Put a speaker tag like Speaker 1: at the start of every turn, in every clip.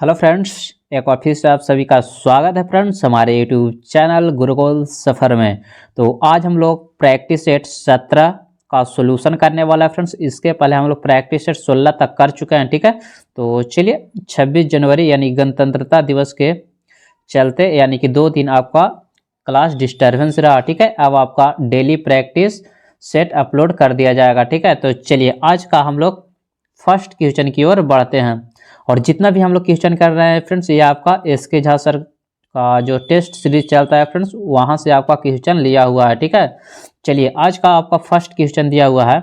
Speaker 1: Hello friends, एक और फिर से आप सभी का स्वागत है फ्रेंड्स हमारे यूट्यूब चैनल गुरुकुल सफ़र में। तो आज हम लोग प्रैक्टिस सेट 17 का सॉल्यूशन करने वाला है फ्रेंड्स। इसके पहले हम लोग प्रैक्टिस सेट 16 तक कर चुके हैं, ठीक है। तो चलिए 26 जनवरी यानी गणतंत्रता दिवस के चलते यानी कि 2 दिन आपका क्लास डिस्टर्बेंस रहा, ठीक है। अब आपका डेली प्रैक्टिस सेट अपलोड कर दिया जाएगा, ठीक है। तो चलिए आज का हम लोग फर्स्ट क्वेश्चन की ओर बढ़ते हैं। और जितना भी हम लोग क्वेश्चन कर रहे हैं फ्रेंड्स, ये आपका एसके झा सर का जो टेस्ट सीरीज चलता है फ्रेंड्स, वहां से आपका क्वेश्चन लिया हुआ है, ठीक है। चलिए आज का आपका फर्स्ट क्वेश्चन दिया हुआ है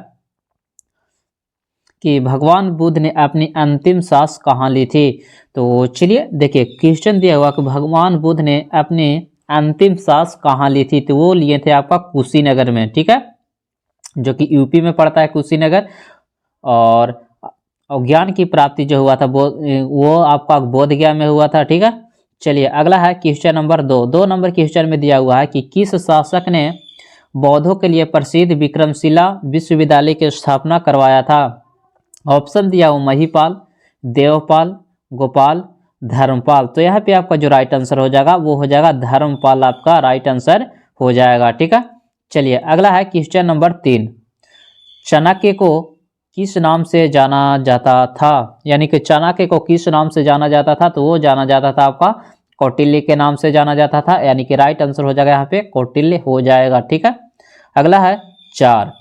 Speaker 1: कि भगवान बुद्ध ने अपनी अंतिम सांस कहाँ ली थी। तो चलिए देखिए क्वेश्चन दिया हुआ कि भगवान बुद्ध ने अपनी अंतिम सांस कहाँ ली थी, तो वो लिए थे आपका कुशीनगर में, ठीक है, जो कि यूपी में पड़ता है कुशीनगर। और ज्ञान की प्राप्ति जो हुआ था वो आपका बोध गया में हुआ था, ठीक है। चलिए अगला है क्वेश्चन नंबर 2 नंबर क्वेश्चन में दिया हुआ है कि किस शासक ने बौद्धों के लिए प्रसिद्ध विक्रमशिला विश्वविद्यालय की स्थापना करवाया था। ऑप्शन दिया हुआ महिपाल, देवपाल, गोपाल, धर्मपाल। तो यहाँ पे आपका जो राइट आंसर हो जाएगा वो हो जाएगा धर्मपाल, आपका राइट आंसर हो जाएगा, ठीक है। चलिए अगला है क्वेश्चन नंबर 3, चाणक्य को किस नाम से जाना जाता था, यानी कि चाणक्य को किस नाम से जाना जाता था, तो वो जाना जाता था आपका कौटिल्य के नाम से जाना जाता था, यानी कि राइट आंसर हो जाएगा यहाँ पे कौटिल्य हो जाएगा, ठीक है। अगला है 4,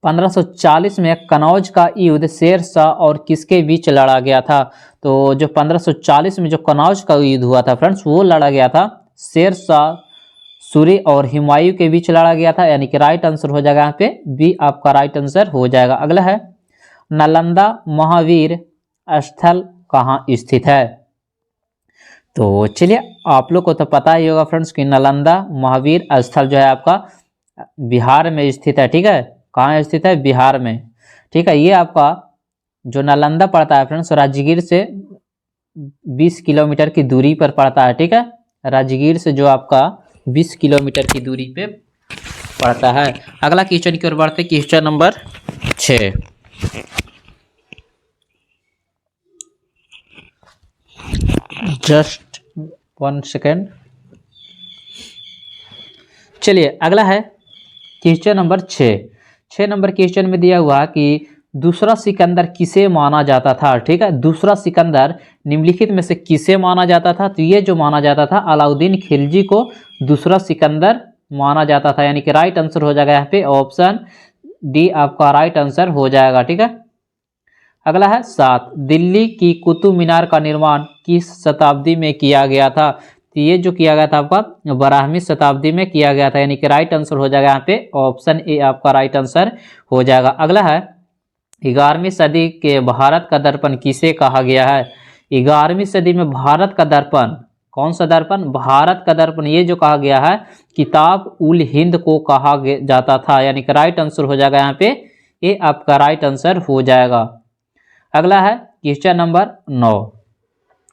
Speaker 1: 1540 में कनौज का युद्ध शेर शाह और किसके बीच लड़ा गया था। तो जो 1540 में जो कनौज का युद्ध हुआ था फ्रेंड्स, वो लड़ा गया था शेर शाह सूरी और हुमायूं के बीच लड़ा गया था, यानी कि राइट आंसर हो जाएगा यहाँ पे बी, आपका राइट आंसर हो जाएगा। अगला है नालंदा महावीर स्थल कहाँ स्थित है। तो चलिए आप लोग को तो पता ही होगा फ्रेंड्स कि नालंदा महावीर स्थल जो है आपका बिहार में स्थित है, ठीक है। कहाँ स्थित है? बिहार में, ठीक है। ये आपका जो नालंदा पड़ता है फ्रेंड्स, राजगीर से 20 किलोमीटर की दूरी पर पड़ता है, ठीक है। राजगीर से जो आपका 20 किलोमीटर की दूरी पे पड़ता है। अगला क्वेश्चन की ओर बढ़ते, क्वेश्चन नंबर 6, जस्ट 1 सेकेंड। चलिए अगला है क्वेश्चन नंबर 6 नंबर क्वेश्चन में दिया हुआ कि दूसरा सिकंदर किसे माना जाता था, ठीक है। दूसरा सिकंदर निम्नलिखित में से किसे माना जाता था, तो ये जो माना जाता था अलाउद्दीन खिलजी को दूसरा सिकंदर माना जाता था, यानी कि राइट आंसर हो जाएगा यहाँ पे ऑप्शन डी, आपका राइट आंसर हो जाएगा, ठीक है। अगला है 7, दिल्ली की कुतुब मीनार का निर्माण किस शताब्दी में किया गया था। तो ये जो किया गया था आपका 12वीं शताब्दी में किया गया था, यानी कि राइट आंसर हो जाएगा यहाँ पे ऑप्शन ए, आपका राइट आंसर हो जाएगा। अगला है 11वीं सदी के भारत का दर्पण किसे कहा गया है। 11वीं सदी में भारत का दर्पण, कौन सा दर्पण? भारत का दर्पण। ये जो कहा गया है किताब उल हिंद को कहा जाता था, यानी कि राइट आंसर हो जाएगा यहाँ पे ये, आपका राइट आंसर हो जाएगा। अगला है क्वेश्चन नंबर 9,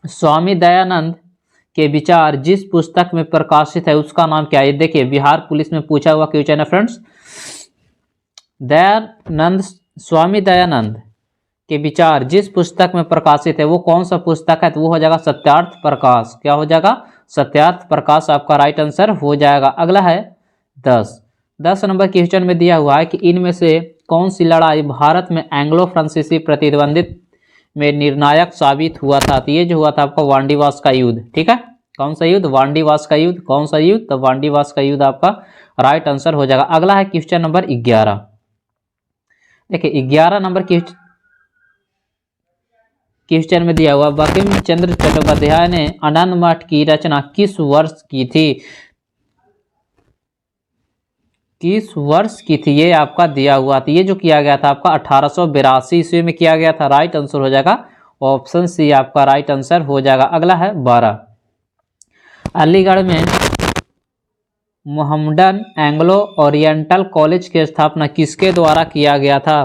Speaker 1: स्वामी दयानंद के विचार जिस पुस्तक में प्रकाशित है उसका नाम क्या है। देखिए बिहार पुलिस में पूछा हुआ क्वेश्चन है फ्रेंड्स। दयानंद, स्वामी दयानंद के विचार जिस पुस्तक में प्रकाशित है वो कौन सा पुस्तक है, तो वो हो जाएगा सत्यार्थ प्रकाश। क्या हो जाएगा? सत्यार्थ प्रकाश, आपका राइट आंसर हो जाएगा। अगला है 10 नंबर क्वेश्चन में दिया हुआ है कि इनमें से कौन सी लड़ाई भारत में एंग्लो फ्रांसीसी प्रतिद्वंदित में निर्णायक साबित हुआ था। तो ये जो हुआ था आपका वांडीवास का युद्ध, ठीक है। कौन सा युद्ध? वांडीवास का युद्ध। कौन सा युद्ध? तो वांडीवास का युद्ध आपका राइट आंसर हो जाएगा। अगला है क्वेश्चन नंबर 11। देखिए 11 नंबर क्वेश्चन में दिया हुआ बंकिम चंद्र चट्टोपाध्याय ने आनंद मठ की रचना किस वर्ष की थी। किस वर्ष की थी ये आपका दिया हुआ था। ये जो किया गया था आपका 1882 ईस्वी में किया गया था, राइट आंसर हो जाएगा ऑप्शन सी, आपका राइट आंसर हो जाएगा। अगला है 12, अलीगढ़ में मोहम्मडन एंग्लो ओरिएंटल कॉलेज की स्थापना किसके द्वारा किया गया था।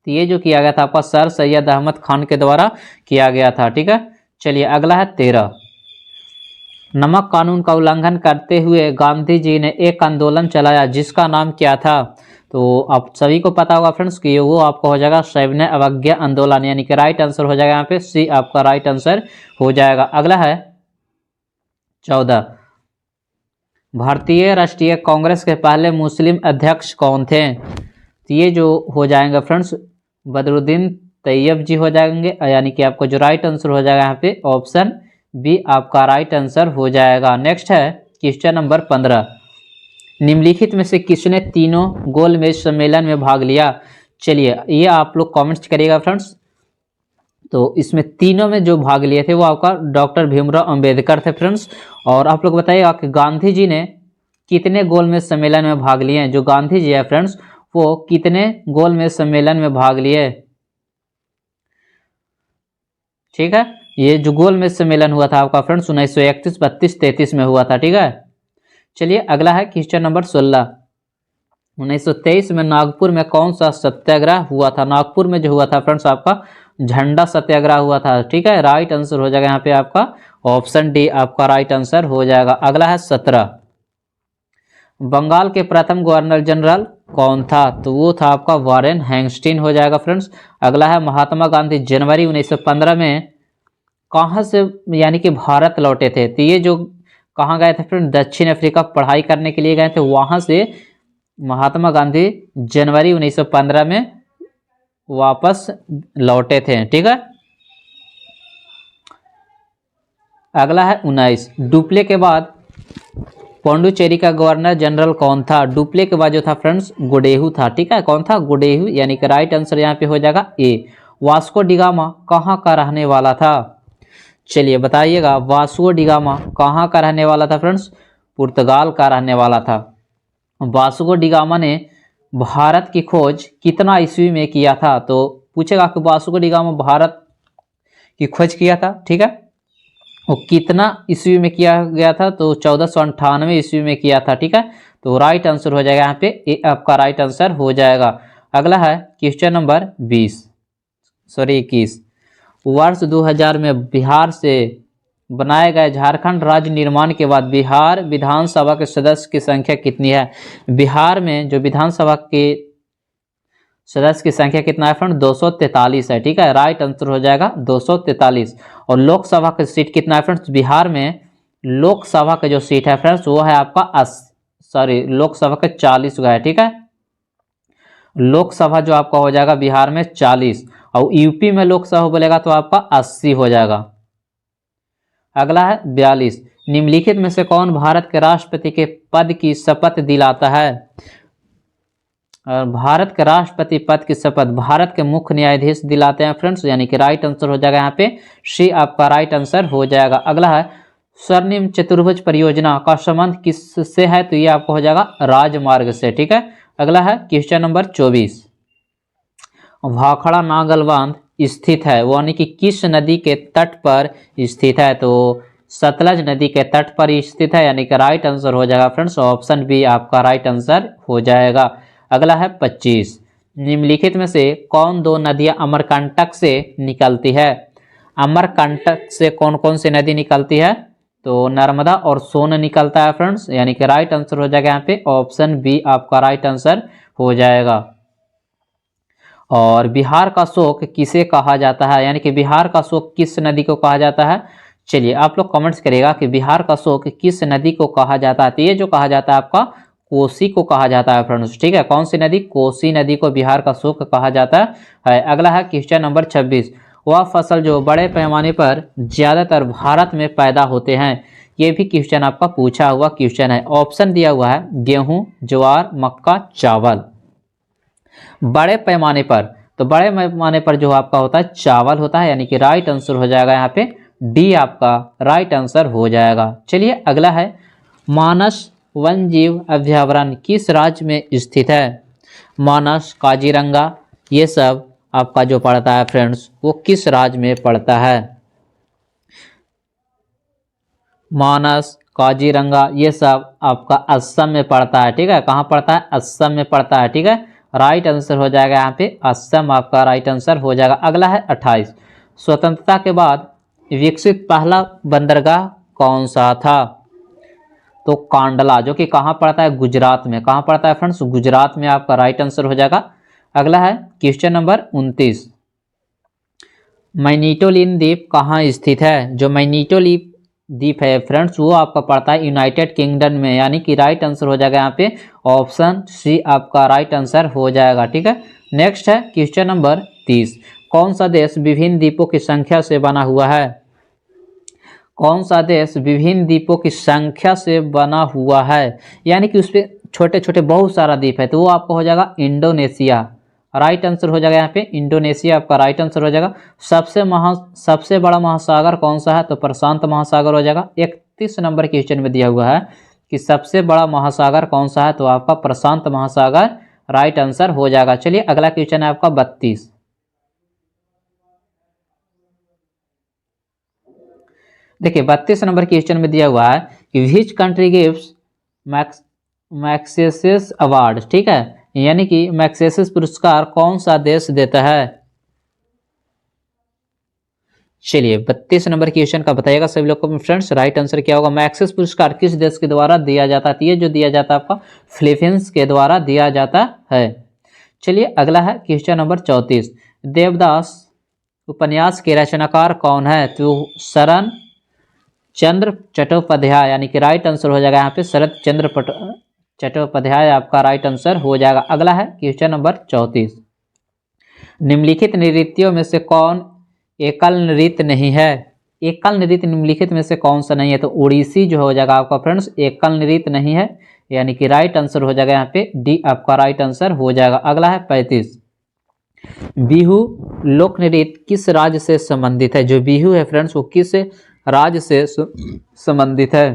Speaker 1: तो ये जो किया गया था आपका सर सैयद अहमद खान के द्वारा किया गया था, ठीक है। चलिए अगला है 13, नमक कानून का उल्लंघन करते हुए गांधी जी ने एक आंदोलन चलाया जिसका नाम क्या था। तो आप सभी को पता होगा फ्रेंड्स कि वो आपका हो जाएगा सविनय अवज्ञा आंदोलन, यानी कि राइट आंसर हो जाएगा यहाँ पे सी आपका राइट आंसर हो जाएगा। अगला है 14, भारतीय राष्ट्रीय कांग्रेस के पहले मुस्लिम अध्यक्ष कौन थे। तो ये जो हो जाएंगे फ्रेंड्स बदरुद्दीन तैयब जी हो जाएंगे, यानी कि आपको जो राइट आंसर हो जाएगा यहाँ पे ऑप्शन बी आपका राइट आंसर हो जाएगा। नेक्स्ट है क्वेश्चन नंबर 15, निम्नलिखित में से किसने तीनों गोलमेज सम्मेलन में भाग लिया। चलिए ये आप लोग कमेंट्स करिएगा फ्रेंड्स। तो इसमें तीनों में जो भाग लिए थे वो आपका डॉक्टर भीमराव अंबेडकर थे फ्रेंड्स। और आप लोग बताइएगा कि गांधी जी ने कितने गोलमेज सम्मेलन में भाग लिए हैं। जो गांधी जी है फ्रेंड्स वो कितने गोलमेज सम्मेलन में भाग लिए। ठीक है, ये जो गोलमेज सम्मेलन हुआ था आपका फ्रेंड्स 1931, 32, 33 में हुआ था। ठीक है, चलिए अगला है क्वेश्चन नंबर 16, 1923 में नागपुर में कौन सा सत्याग्रह हुआ था। नागपुर में जो हुआ था फ्रेंड्स आपका झंडा सत्याग्रह हुआ था। ठीक है, राइट आंसर हो जाएगा यहाँ पे आपका ऑप्शन डी आपका राइट आंसर हो जाएगा। अगला है 17, बंगाल के प्रथम गवर्नर जनरल कौन था। तो वो था आपका वारेन हैंगस्टीन हो जाएगा फ्रेंड्स। अगला है महात्मा गांधी जनवरी 1915 में कहाँ से यानी कि भारत लौटे थे। तो ये जो कहाँ गए थे फ्रेंड, दक्षिण अफ्रीका पढ़ाई करने के लिए गए थे, वहाँ से महात्मा गांधी जनवरी 1915 में वापस लौटे थे। ठीक है, अगला है 19, डुप्ले के बाद पौंडुचेरी का गवर्नर जनरल कौन था। डुप्ले के बाद जो था फ्रेंड्स गुडेहू था। ठीक है, कौन था, गुडेहू, यानी कि राइट आंसर यहाँ पे हो जाएगा ए। वास्को डिगामा कहाँ का रहने वाला था। चलिए बताइएगा, वास्को डिगामा कहाँ का रहने वाला था फ्रेंड्स, पुर्तगाल का रहने वाला था। वास्को डिगामा ने भारत की खोज कितना ईस्वी में किया था। तो पूछेगा कि वास्को डिगामा भारत की खोज किया था। ठीक है, वो कितना ईस्वी में किया गया था, तो 1498 ईस्वी में किया था। ठीक है, तो राइट आंसर हो जाएगा यहाँ पे ए आपका राइट आंसर हो जाएगा। अगला है क्वेश्चन नंबर 21, वर्ष 2000 में बिहार से बनाए गए झारखंड राज्य निर्माण के बाद बिहार विधानसभा के सदस्य की संख्या कितनी है। बिहार में जो विधानसभा के सदस्य की संख्या कितना है फ्रेंड, 243 है। ठीक है, राइट आंसर हो जाएगा 243। और लोकसभा की सीट कितना है फ्रेंड्स, बिहार में लोकसभा का जो सीट है फ्रेंड्स वो है आपका लोकसभा के 40 है। ठीक है, लोकसभा जो आपका हो जाएगा बिहार में 40, और यूपी में लोकसभा बोलेगा तो आपका 80 हो जाएगा। अगला है 42, निम्नलिखित में से कौन भारत के राष्ट्रपति के पद की शपथ दिलाता है। भारत के राष्ट्रपति पद की शपथ भारत के मुख्य न्यायाधीश दिलाते हैं फ्रेंड्स, यानी कि राइट आंसर हो जाएगा यहाँ पे सी आपका राइट आंसर हो जाएगा। अगला है स्वर्णिम चतुर्भुज परियोजना का संबंध किससे है। तो ये आपको हो जाएगा राजमार्ग से। ठीक है, अगला है क्वेश्चन नंबर 24, भाखड़ा नागल बांध स्थित है वो यानी कि किस नदी के तट पर स्थित है। तो सतलज नदी के तट पर स्थित है, यानी कि राइट आंसर हो जाएगा फ्रेंड्स ऑप्शन बी आपका राइट आंसर हो जाएगा। अगला है 25, निम्नलिखित में से कौन दो नदियां अमरकंटक से निकलती है। अमरकंटक से कौन कौन सी नदी निकलती है, तो नर्मदा और सोन निकलता है फ्रेंड्स, यानी कि राइट आंसर हो जाएगा यहाँ पे ऑप्शन बी आपका राइट आंसर हो जाएगा। और बिहार का शोक किसे कहा जाता है, यानी कि बिहार का शोक किस नदी को कहा जाता है। चलिए आप लोग कमेंट्स करिएगा कि बिहार का शोक किस नदी को कहा जाता है। तो ये जो कहा जाता है आपका कोसी को कहा जाता है फ्रेंड्स। ठीक है, कौन सी नदी, कोसी नदी को बिहार का शोक कहा जाता है। अगला है क्वेश्चन नंबर 26, वह फसल जो बड़े पैमाने पर ज्यादातर भारत में पैदा होते हैं। ये भी क्वेश्चन आपका पूछा हुआ क्वेश्चन है। ऑप्शन दिया हुआ है गेहूं, ज्वार, मक्का, चावल। बड़े पैमाने पर, तो बड़े पैमाने पर जो आपका होता है चावल होता है, यानी कि राइट आंसर हो जाएगा यहाँ पे डी आपका राइट आंसर हो जाएगा। चलिए अगला है मानस वन जीव अभयारण्य किस राज्य में स्थित है। मानस, काजीरंगा ये सब आपका जो पड़ता है फ्रेंड्स वो किस राज्य में पड़ता है। मानस, काजीरंगा ये सब आपका असम में पड़ता है। ठीक है, कहाँ पड़ता है, असम में पड़ता है। ठीक है, राइट आंसर हो जाएगा यहाँ पे असम आपका राइट आंसर हो जाएगा। अगला है 28, स्वतंत्रता के बाद विकसित पहला बंदरगाह कौन सा था? तो कांडला, जो कि कहाँ पड़ता है? गुजरात में। कहाँ पड़ता है फ्रेंड्स? गुजरात में आपका राइट आंसर हो जाएगा। अगला है क्वेश्चन नंबर 29, मैनीटोलिन द्वीप कहाँ स्थित है? जो मैनीटोलिन द्वीप है फ्रेंड्स वो आपका पड़ता है यूनाइटेड किंगडम में, यानी कि राइट आंसर हो जाएगा यहाँ पे ऑप्शन सी आपका राइट आंसर हो जाएगा। ठीक है, नेक्स्ट है क्वेश्चन नंबर 30, कौन सा देश विभिन्न द्वीपों की संख्या से बना हुआ है? कौन सा देश विभिन्न द्वीपों की संख्या से बना हुआ है, यानी कि उस पर छोटे छोटे बहुत सारा द्वीप है, तो वो आपका हो जाएगा इंडोनेशिया। राइट आंसर हो जाएगा यहाँ पे इंडोनेशिया आपका राइट आंसर हो जाएगा। सबसे बड़ा महासागर कौन सा है? तो प्रशांत महासागर हो जाएगा। 31 नंबर क्वेश्चन में दिया हुआ है कि सबसे बड़ा महासागर कौन सा है? तो आपका प्रशांत महासागर राइट आंसर हो जाएगा। चलिए अगला क्वेश्चन है आपका 32। देखिए 32 नंबर क्वेश्चन में दिया हुआ है कि विच कंट्री गिव्स मैग्सेसेस अवार्ड। ठीक है, यानी कि मैग्सेसेस पुरस्कार कौन सा देश देता है? चलिए 32 नंबर क्वेश्चन का बताइएगा सभी लोग को फ्रेंड्स, राइट आंसर क्या होगा? मैग्सेस पुरस्कार किस देश के द्वारा दिया जाता है? ये जो दिया जाता है आपका फिलीपींस के द्वारा दिया जाता है। चलिए अगला है क्वेश्चन नंबर 34, देवदास उपन्यास के रचनाकार कौन है? तो शरण चंद्र चट्टोपाध्याय, यानी कि राइट आंसर हो जाएगा यहाँ पे शरद चंद्र चट्टोपाध्याय आपका राइट आंसर हो जाएगा। अगला है क्वेश्चन नंबर 34, निम्नलिखित नृत्यों में से कौन एकल नृत्य नहीं है? एकल नृत्य निम्नलिखित में से कौन सा नहीं है? तो ओडिसी जो हो जाएगा आपका फ्रेंड्स एकल नृत्य नहीं है, यानी कि राइट आंसर हो जाएगा यहाँ पे डी आपका राइट आंसर हो जाएगा। अगला है 35, बिहू लोक नृत्य किस राज्य से संबंधित है? जो बिहू है फ्रेंड्स वो किस राज्य से संबंधित है?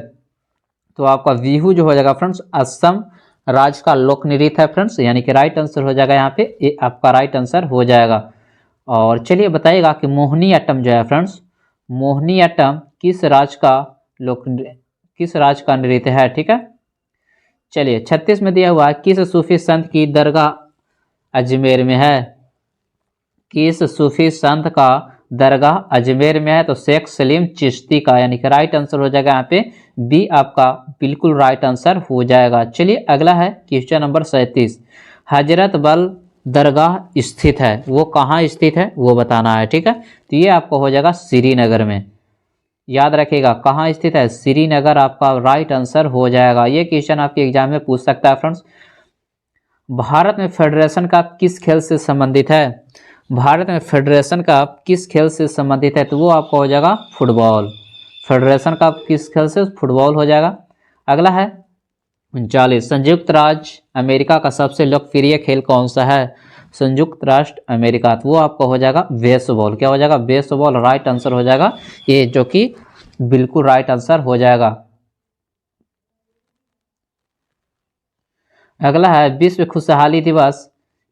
Speaker 1: तो आपका बिहू जो हो जाएगा फ्रेंड्स असम राज्य का लोक नृत्य है फ्रेंड्स, यानी कि राइट आंसर हो जाएगा यहाँ पे ये आपका राइट आंसर हो जाएगा। और चलिए बताइएगा कि मोहिनीअट्टम जो है फ्रेंड्स, मोहिनीअट्टम किस राज्य का नृत्य है? ठीक है, चलिए 36 में दिया हुआ है किस सूफी संत की दरगाह अजमेर में है? किस सूफी संत का दरगाह अजमेर में है? तो शेख सलीम चिश्ती का, यानी कि राइट आंसर हो जाएगा यहाँ पे बी आपका बिल्कुल राइट आंसर हो जाएगा। चलिए अगला है क्वेश्चन नंबर 37, हजरत बल दरगाह स्थित है, वो कहाँ स्थित है वो बताना है। ठीक है, तो ये आपको हो जाएगा श्रीनगर में, याद रखिएगा कहाँ स्थित है? श्रीनगर आपका राइट आंसर हो जाएगा। ये क्वेश्चन आपके एग्जाम में पूछ सकता है फ्रेंड्स। भारत में फेडरेशन का किस खेल से संबंधित है? भारत में फेडरेशन का किस खेल से संबंधित है? तो वो आपका हो जाएगा फुटबॉल। फेडरेशन का किस खेल से? फुटबॉल हो जाएगा। अगला है 39, संयुक्त राज्य अमेरिका का सबसे लोकप्रिय खेल कौन सा है? संयुक्त राष्ट्र अमेरिका, तो वो आपका हो जाएगा बेसबॉल। क्या हो जाएगा? बेसबॉल राइट आंसर हो जाएगा ये, जो कि बिल्कुल राइट आंसर हो जाएगा। अगला है विश्व खुशहाली दिवस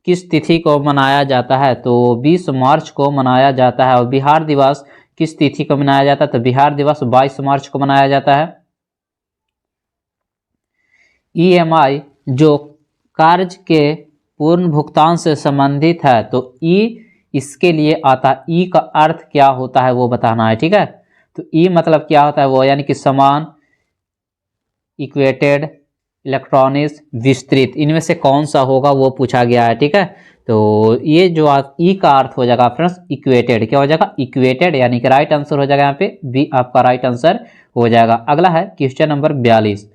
Speaker 1: किस तिथि को मनाया जाता है? तो 20 मार्च को मनाया जाता है। और बिहार दिवस किस तिथि को मनाया जाता है? तो बिहार दिवस 22 मार्च को मनाया जाता है। ईएमआई जो कर्ज के पूर्ण भुगतान से संबंधित है, तो ई इसके लिए आता है। ई का अर्थ क्या होता है वो बताना है। ठीक है, तो ई मतलब क्या होता है वो, यानी कि समान, इक्वेटेड, इलेक्ट्रॉनिक्स, विस्तृत, इनमें से कौन सा होगा वो पूछा गया है। ठीक है, तो ये जो ई का अर्थ हो जाएगा फ्रेंड्स इक्वेटेड। क्या हो जाएगा? इक्वेटेड, यानी कि राइट आंसर हो जाएगा यहाँ पे बी आपका राइट आंसर हो जाएगा। अगला है क्वेश्चन नंबर 42,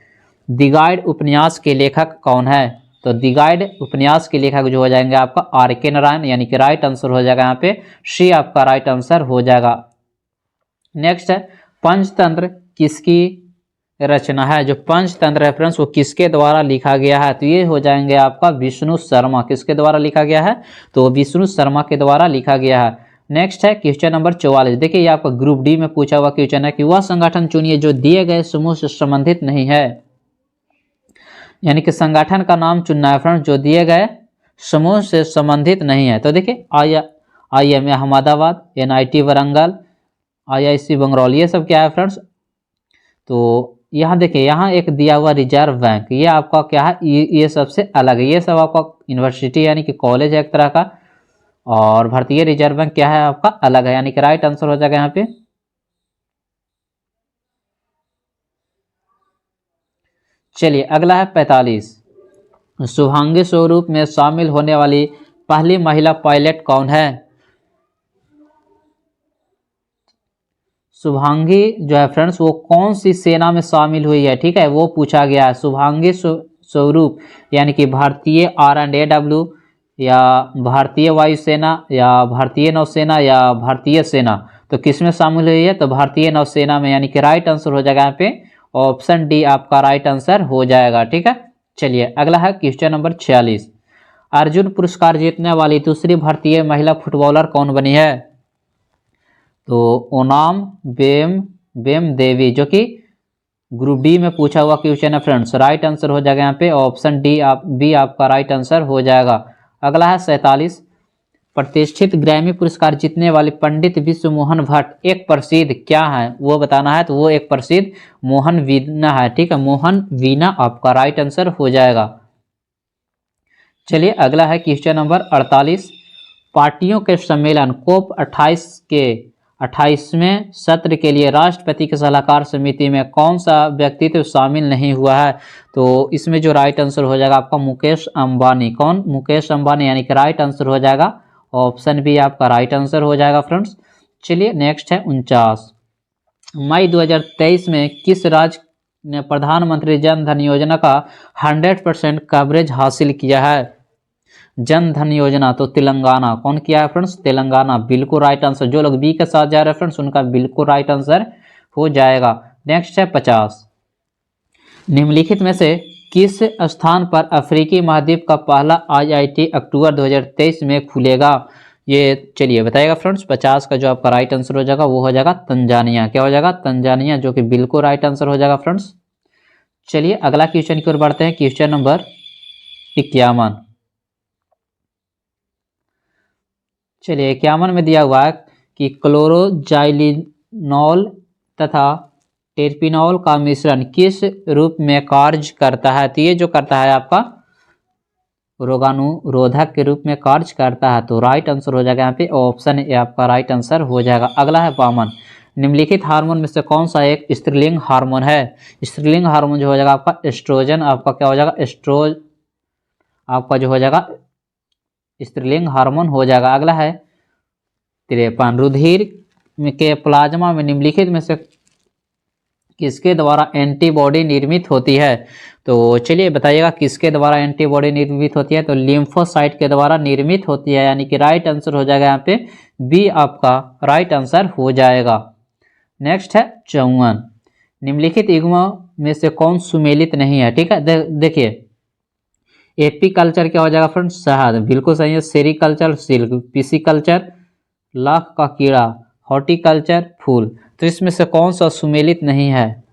Speaker 1: द गाइड उपन्यास के लेखक कौन है? तो द गाइड उपन्यास के लेखक जो हो जाएंगे आपका आर.के. नारायण, यानी कि राइट आंसर हो जाएगा यहाँ पे सी आपका राइट आंसर हो जाएगा। नेक्स्ट है पंचतंत्र किसकी रचना है? जो पंचतंत्र है फ्रेंड्स वो किसके द्वारा लिखा गया है? तो ये हो जाएंगे आपका विष्णु शर्मा। किसके द्वारा लिखा गया है? तो विष्णु शर्मा के द्वारा लिखा गया है। नेक्स्ट है क्वेश्चन नंबर 44, देखिए ये आपका ग्रुप डी में पूछा हुआ क्वेश्चन है कि वह संगठन चुनिए जो दिए गए समूह से संबंधित नहीं है। यानी कि संगठन का नाम चुनना है फ्रेंड्स जो दिए गए समूह से संबंधित नहीं है। तो देखिए IIM Ahmedabad, NIT Warangal, IIC बंगरौली, ये सब क्या है फ्रेंड्स? तो यहाँ देखिए यहाँ एक दिया हुआ रिजर्व बैंक, ये आपका क्या है? ये सबसे अलग है। ये सब आपका यूनिवर्सिटी यानी कि कॉलेज है एक तरह का, और भारतीय रिजर्व बैंक क्या है आपका? अलग है, यानी कि राइट आंसर हो जाएगा यहाँ पे चलिए अगला है 45। शुभांगी स्वरूप में शामिल होने वाली पहली महिला पायलट कौन है? शुभांगी जो है फ्रेंड्स वो कौन सी सेना में शामिल हुई है, ठीक है, वो पूछा गया है। शुभांगी स्वरूप यानी कि भारतीय R&AW या भारतीय वायुसेना या भारतीय नौसेना या भारतीय सेना, तो किस में शामिल हुई है? तो भारतीय नौसेना में, यानी कि राइट आंसर हो जाएगा यहाँ पे ऑप्शन डी आपका राइट आंसर हो जाएगा, ठीक है। चलिए अगला है क्वेश्चन नंबर 46। अर्जुन पुरस्कार जीतने वाली दूसरी भारतीय महिला फुटबॉलर कौन बनी है? तो ओनाम बेम देवी, जो कि ग्रुप डी में पूछा हुआ क्वेश्चन है फ्रेंड्स। राइट आंसर हो जाएगा यहाँ पे ऑप्शन डी बी आपका राइट आंसर हो जाएगा। अगला है 47। प्रतिष्ठित ग्रैमी पुरस्कार जीतने वाले पंडित विश्व मोहन भट्ट एक प्रसिद्ध क्या है, वो बताना है। तो वो एक प्रसिद्ध मोहन वीणा है, ठीक है, मोहन वीणा आपका राइट आंसर हो जाएगा। चलिए अगला है क्वेश्चन नंबर 48। पार्टियों के सम्मेलन कोप 28 के 28वें सत्र के लिए राष्ट्रपति की सलाहकार समिति में कौन सा व्यक्तित्व शामिल नहीं हुआ है? तो इसमें जो राइट आंसर हो जाएगा आपका मुकेश अंबानी। कौन? मुकेश अंबानी, यानी कि राइट आंसर हो जाएगा ऑप्शन बी आपका राइट आंसर हो जाएगा फ्रेंड्स। चलिए नेक्स्ट है 49। मई 2023 में किस राज्य ने प्रधानमंत्री जन धन योजना का 100% कवरेज हासिल किया है? जन धन योजना, तो तेलंगाना। कौन किया है फ्रेंड्स? तेलंगाना, बिल्कुल राइट आंसर। जो लोग बी के साथ जा रहे हैं फ्रेंड्स उनका बिल्कुल राइट आंसर हो जाएगा। नेक्स्ट है 50। निम्नलिखित में से किस स्थान पर अफ्रीकी महाद्वीप का पहला IIT अक्टूबर 2023 में खुलेगा? ये चलिए बताइएगा फ्रेंड्स। 50 का जो आपका राइट आंसर हो जाएगा वो हो जाएगा तंजानिया। क्या हो जाएगा? तंजानिया, जो कि बिल्कुल राइट आंसर हो जाएगा फ्रेंड्स। चलिए अगला क्वेश्चन की ओर बढ़ते हैं। Question number 51। चलिए 51 में दिया हुआ है कि क्लोरोजाइलिनॉल तथा टेर्पिनॉल का मिश्रण किस रूप में कार्य करता है? तो ये जो करता है आपका रोगाणुरोधक के रूप में कार्य करता है। तो राइट आंसर हो जाएगा यहाँ पे ऑप्शन ए आपका राइट आंसर हो जाएगा। अगला है 52। निम्नलिखित हार्मोन में से कौन सा एक स्त्रीलिंग हार्मोन है? स्त्रीलिंग हार्मोन जो हो जाएगा आपका एस्ट्रोजन, आपका क्या हो जाएगा? एस्ट्रोज आपका जो हो जाएगा स्त्रीलिंग हार्मोन हो जाएगा। अगला है 53। रुधिर के प्लाज्मा में निम्नलिखित में से किसके द्वारा एंटीबॉडी निर्मित होती है? तो चलिए बताइएगा किसके द्वारा एंटीबॉडी निर्मित होती है? तो लिम्फोसाइट के द्वारा निर्मित होती है, यानी कि राइट आंसर हो जाएगा यहाँ पे बी आपका राइट आंसर हो जाएगा। नेक्स्ट है 54। निम्नलिखित युग्म में से कौन सुमेलित नहीं है? ठीक है, देखिए एपीकल्चर क्या हो जाएगा फ्रेंड्स? शहद, बिल्कुल सही है। सेरिकल्चर सिल्क, पिसिकल्चर लाख का कीड़ा, हॉर्टिकल्चर फूल। तो इसमें से कौन सा सुमेलित नहीं है?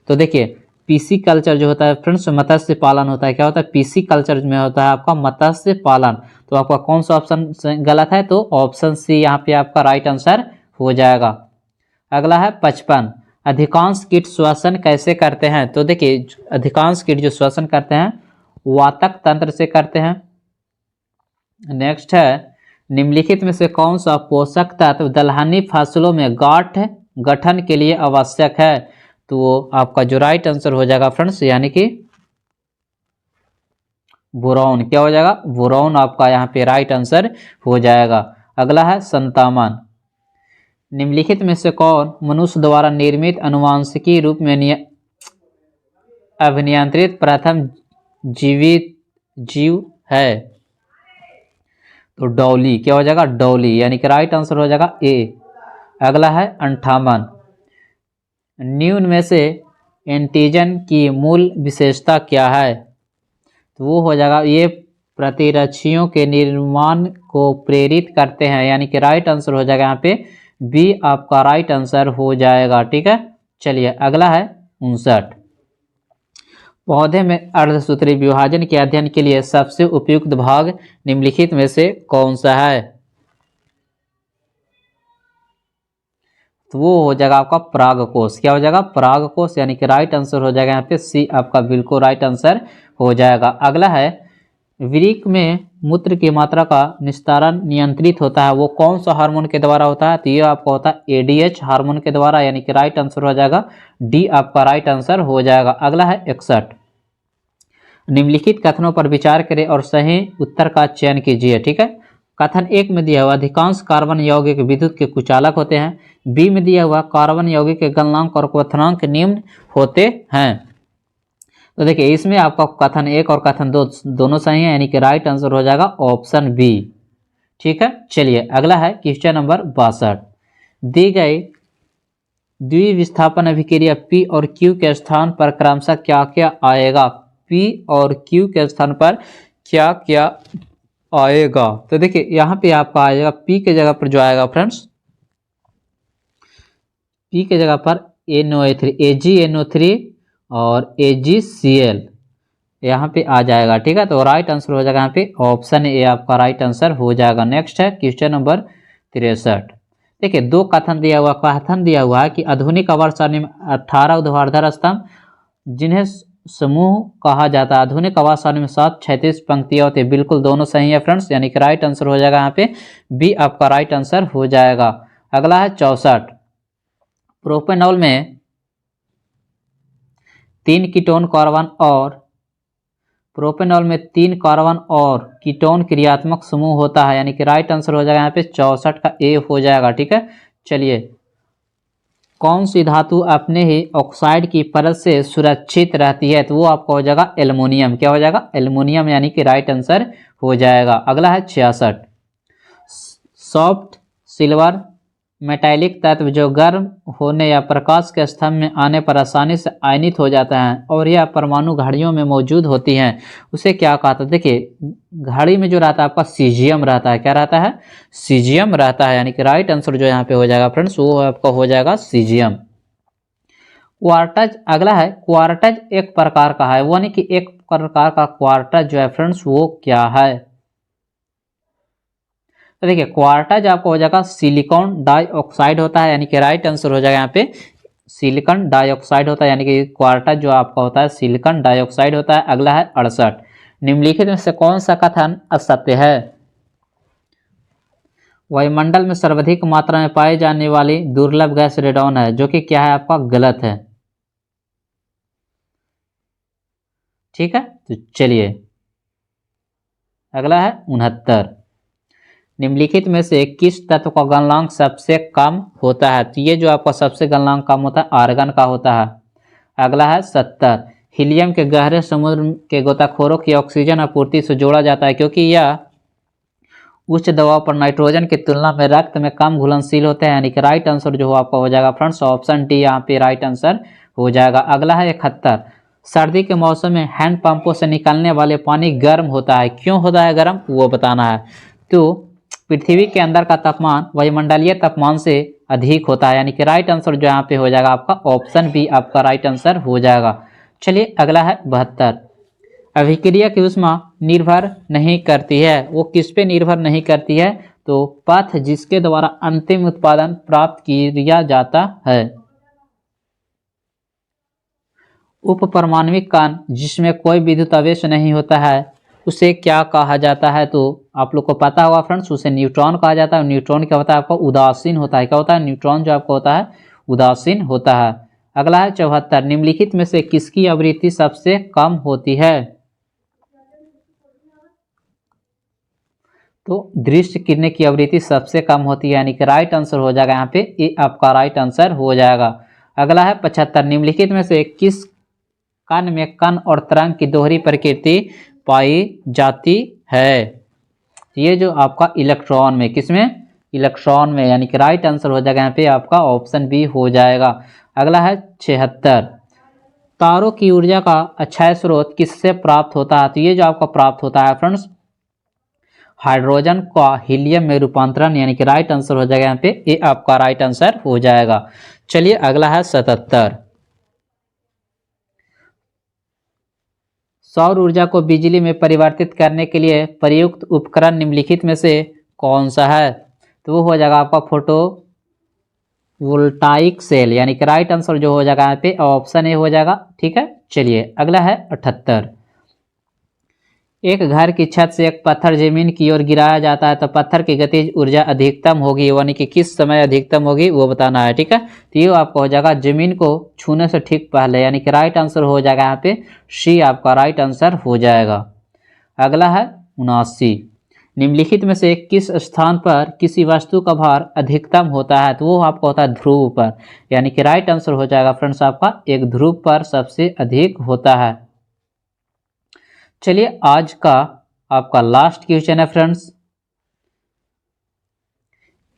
Speaker 1: तो देखिए पिसिकल्चर जो होता है फ्रेंड्स मत्स्य पालन होता है। क्या होता है? पिसिकल्चर में होता है आपका मत्स्य पालन। तो आपका कौन सा ऑप्शन गलत है? तो ऑप्शन सी यहाँ पे आपका राइट आंसर हो जाएगा। अगला है 55। अधिकांश कीट श्वसन कैसे करते हैं? तो देखिए अधिकांश कीट जो श्वसन करते हैं वातक तंत्र से करते हैं। नेक्स्ट है निम्नलिखित में से कौन सा पोषक तत्व दलहनी फसलों में गांठ गठन के लिए आवश्यक है? तो वो आपका जो राइट आंसर हो जाएगा फ्रेंड्स यानी कि बोरॉन। क्या हो जाएगा? बोरॉन आपका यहाँ पे राइट आंसर हो जाएगा। अगला है 57। निम्नलिखित में से कौन मनुष्य द्वारा निर्मित अनुवांशिकी रूप में अभिनियंत्रित प्रथम जीवित जीव है? तो डॉली। क्या हो जाएगा? डॉली, यानी कि राइट आंसर हो जाएगा ए। अगला है 58। निम्न में से एंटीजन की मूल विशेषता क्या है? तो वो हो जाएगा ये प्रतिरक्षियों के निर्माण को प्रेरित करते हैं, यानी कि राइट आंसर हो जाएगा यहाँ पे बी आपका राइट आंसर हो जाएगा। ठीक है, चलिए अगला है 59। पौधे में अर्धसूत्री विभाजन के अध्ययन के लिए सबसे उपयुक्त भाग निम्नलिखित में से कौन सा है? तो वो हो जाएगा आपका परागकोश। क्या हो जाएगा? परागकोश, यानी कि राइट आंसर हो जाएगा यहाँ पे सी आपका बिल्कुल राइट आंसर हो जाएगा। अगला है वृक्क में मूत्र की मात्रा का निस्तारण नियंत्रित होता है, वो कौन सा हार्मोन के द्वारा होता है? तो ये आपका होता है ADH हार्मोन के द्वारा, यानी कि राइट आंसर हो जाएगा डी आपका राइट आंसर हो जाएगा। अगला है 61। निम्नलिखित कथनों पर विचार करें और सही उत्तर का चयन कीजिए। ठीक है, कथन 1 में दिया हुआ अधिकांश कार्बन यौगिक विद्युत के कुचालक होते हैं। बी में दिया हुआ कार्बन यौगिक के गलनांक और क्वथनांक निम्न होते हैं। तो देखिए इसमें आपका कथन 1 और कथन 2 दोनों सही है, यानी कि राइट आंसर हो जाएगा ऑप्शन बी। ठीक है, चलिए अगला है क्वेश्चन नंबर 62। दी गई द्विविस्थापन अभिक्रिया P और Q के स्थान पर क्रमशः क्या क्या आएगा? P और Q के स्थान पर क्या क्या आएगा? तो देखिए यहाँ पे आपका आ जाएगा P के जगह पर जो आएगा फ्रेंड्स, P के जगह पर NO3 AgNO3 और AgCl यहाँ पे आ जाएगा। ठीक है, तो राइट आंसर हो जाएगा यहाँ पे ऑप्शन ए आपका राइट आंसर हो जाएगा। नेक्स्ट है क्वेश्चन नंबर 63। देखिए दो कथन दिया हुआ है कि आधुनिक आवर्त सारणी में 18 ऊर्ध्वाधर स्तंभ जिन्हें समूह कहा जाता है, आधुनिक आवर्त सारणी में 7 क्षैतिज पंक्तियां होती है। बिल्कुल दोनों सही है फ्रेंड्स, यानी कि राइट आंसर हो जाएगा यहाँ पे बी आपका राइट आंसर हो जाएगा। अगला है 64। प्रोपेनॉल में 3 कीटोन कार्बन और कीटोन क्रियात्मक समूह होता है, यानी कि राइट आंसर हो जाएगा यहाँ पे 64 का ए हो जाएगा। ठीक है, चलिए कौन सी धातु अपने ही ऑक्साइड की परत से सुरक्षित रहती है? तो वो आपका हो जाएगा एल्युमिनियम। क्या हो जाएगा? एल्युमिनियम, यानी कि राइट आंसर हो जाएगा। अगला है 66। सॉफ्ट सिल्वर मेटालिक तत्व जो गर्म होने या प्रकाश के स्तंभ में आने पर आसानी से आयनित हो जाता है और यह परमाणु घड़ियों में मौजूद होती हैं, उसे क्या कहते हैं? देखिए घड़ी में जो रहता है आपका सीजियम रहता है। क्या रहता है? सीजियम रहता है, यानी कि राइट आंसर जो यहाँ पे हो जाएगा फ्रेंड्स वो आपका हो जाएगा सीजियम। क्वार्टज, अगला है क्वार्टज एक प्रकार का है, यानी कि एक प्रकार का क्वार्टज जो है फ्रेंड्स वो क्या है? तो देखिए क्वार्टज आपको हो जाएगा सिलिकॉन डाइऑक्साइड होता है, यानी कि राइट आंसर हो जाएगा यहाँ पे सिलिकॉन डाइऑक्साइड होता है, यानी कि क्वार्टज जो आपका होता है सिलिकॉन डाइऑक्साइड होता है। अगला है 68। निम्नलिखित में से कौन सा कथन असत्य है? वायुमंडल में सर्वाधिक मात्रा में पाई जाने वाली दुर्लभ गैस रेडॉन है, जो कि क्या है आपका गलत है। ठीक है, तो चलिए अगला है 69। निम्नलिखित में से किस तत्व का गलनांक सबसे कम होता है? तो ये जो आपका सबसे गलनांक कम होता है आर्गन का होता है। अगला है 70। हीलियम के गहरे समुद्र के गोताखोरों की ऑक्सीजन आपूर्ति से जोड़ा जाता है क्योंकि यह उच्च दबाव पर नाइट्रोजन की तुलना में रक्त में कम घुलनशील होते हैं, यानी कि राइट आंसर जो आपका हो जाएगा फ्रेंड्स ऑप्शन डी यहाँ पे राइट आंसर हो जाएगा। अगला है 71। सर्दी के मौसम में हैंड पंपों से निकलने वाले पानी गर्म होता है, क्यों होता है गर्म वो बताना है। तो पृथ्वी के अंदर का तापमान वायुमंडलीय तापमान से अधिक होता है, यानी कि राइट आंसर जो यहाँ पे हो जाएगा आपका ऑप्शन बी आपका राइट आंसर हो जाएगा। चलिए अगला है 72। अभिक्रिया की ऊष्मा निर्भर नहीं करती है, वो किस पे निर्भर नहीं करती है? तो पथ जिसके द्वारा अंतिम उत्पादन प्राप्त किया जाता है। उप परमाणविक कण जिसमें कोई विद्युत आवेश नहीं होता है उसे क्या कहा जाता है? तो आप लोग को पता होगा फ्रेंड्स उसे न्यूट्रॉन कहा जाता है। न्यूट्रॉन क्या होता है आपका? उदासीन होता है। क्या होता है? न्यूट्रॉन जो आपका होता है उदासीन होता है। अगला है 74। निम्नलिखित में से किसकी आवृत्ति सबसे कम होती है? तो दृश्य किरणें की आवृत्ति सबसे कम होती है, यानी कि राइट आंसर हो जाएगा यहाँ पे ये आपका राइट आंसर हो जाएगा। अगला है 75। निम्नलिखित में से किस कण में कण और तरंग की दोहरी प्रकृति पाई जाती है? ये जो आपका इलेक्ट्रॉन में, किसमें? इलेक्ट्रॉन में, यानी कि राइट आंसर हो जाएगा यहाँ पे आपका ऑप्शन बी हो जाएगा। अगला है 76। तारों की ऊर्जा का अक्षय स्रोत किससे प्राप्त होता है? तो ये जो आपका प्राप्त होता है फ्रेंड्स हाइड्रोजन का हीलियम में रूपांतरण, यानी कि राइट आंसर हो जाएगा यहाँ पे ये आपका राइट आंसर हो जाएगा। चलिए अगला है 77। सौर ऊर्जा को बिजली में परिवर्तित करने के लिए प्रयुक्त उपकरण निम्नलिखित में से कौन सा है? तो वो हो जाएगा आपका फोटो वोल्टाइक सेल, यानी कि राइट आंसर जो हो जाएगा यहाँ पे ऑप्शन ए हो जाएगा। ठीक है, चलिए अगला है 78। एक घर की छत से एक पत्थर जमीन की ओर गिराया जाता है तो पत्थर की गतिज ऊर्जा अधिकतम होगी, यानी कि किस समय अधिकतम होगी वो बताना है। ठीक है, तो ये आपका हो जाएगा जमीन को छूने से ठीक पहले, यानी कि राइट आंसर हो जाएगा यहाँ पे सी आपका राइट आंसर हो जाएगा। अगला है 79, निम्नलिखित में से किस स्थान पर किसी वस्तु का भार अधिकतम होता है, तो वो आपका होता है ध्रुव पर, यानी कि राइट आंसर हो जाएगा फ्रेंड्स आपका एक ध्रुव पर सबसे अधिक होता है। चलिए आज का आपका लास्ट क्वेश्चन है फ्रेंड्स,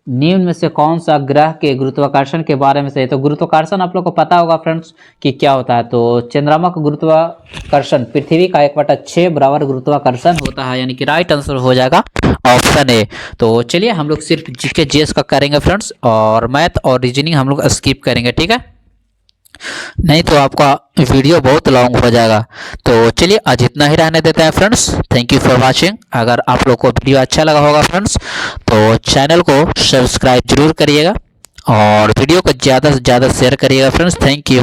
Speaker 1: निम्न में से कौन सा ग्रह के गुरुत्वाकर्षण के बारे में से है। तो गुरुत्वाकर्षण आप लोग को पता होगा फ्रेंड्स कि क्या होता है। तो चंद्रमा का गुरुत्वाकर्षण पृथ्वी का 1/6 बराबर गुरुत्वाकर्षण होता है, यानी कि राइट आंसर हो जाएगा ऑप्शन ए। तो चलिए हम लोग सिर्फ जीके जीएस का करेंगे फ्रेंड्स, और मैथ और रीजनिंग हम लोग स्किप करेंगे, ठीक है, नहीं तो आपका वीडियो बहुत लॉन्ग हो जाएगा। तो चलिए आज इतना ही रहने देते हैं friends. Thank you for watching. अगर आप लोग को वीडियो अच्छा लगा होगा फ्रेंड्स तो चैनल को सब्सक्राइब जरूर करिएगा और वीडियो को ज़्यादा से ज़्यादा शेयर करिएगा फ्रेंड्स। Thank you.